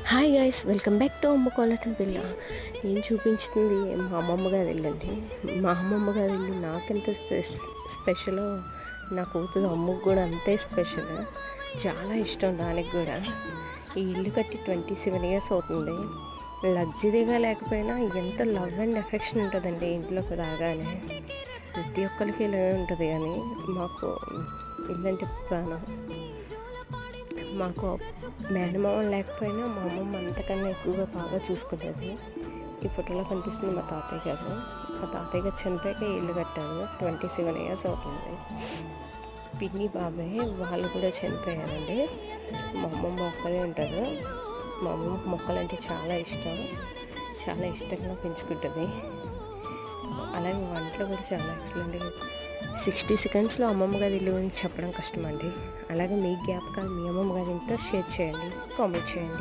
Hi guys, welcome back to అమ్మ కోలటం పిల్ల. నేను చూపించుతుంది మా అమ్మమ్మ గారి ఇల్లు అండి. మా అమ్మమ్మ గారి ఇల్లు నాకెంత స్పెషల్, నా కూతురు అమ్మకు కూడా అంతే స్పెషల్. చాలా ఇష్టం దానికి కూడా. ఈ ఇల్లు కట్టి 27 years అవుతుంది. లగ్జరీగా లేకపోయినా ఎంత లవ్ అండ్ ఎఫెక్షన్ ఉంటుందండి ఇంట్లోకి రాగానే. ప్రతి ఒక్కరికి ఇలాగే ఉంటుంది. కానీ మాకు ఇల్లంటే ప్రాణం. మాకు మేనమామ లేకపోయినా మా అమ్మమ్మ అంతకన్నా ఎక్కువగా బాగా చూసుకునేది. ఈ ఫోటోలో కనిపిస్తుంది మా తాతయ్య గారు. మా తాతయ్య గారు చనిపోయాక ఇల్లు కట్టారు. 27 years అవుతుంది. పిన్ని బాబాయ్ వాళ్ళు కూడా చనిపోయారండి. మా అమ్మమ్మ ఒక్కరే ఉంటారు. మా అమ్మమ్మకి మొక్కలంటే చాలా ఇష్టం. చాలా ఇష్టంగా పెంచుకుంటుంది. అలాగే వంటలు కూడా చాలా ఎక్సలెంట్గా. 60 secondsలో అమ్మమ్మ గారి ఇల్లు గురించి చెప్పడం కష్టం అండి. అలాగే మీ జ్ఞాపకాలు మీ అమ్మమ్మ గారి ఇంట్లో షేర్ చేయండి, కామెంట్ చేయండి.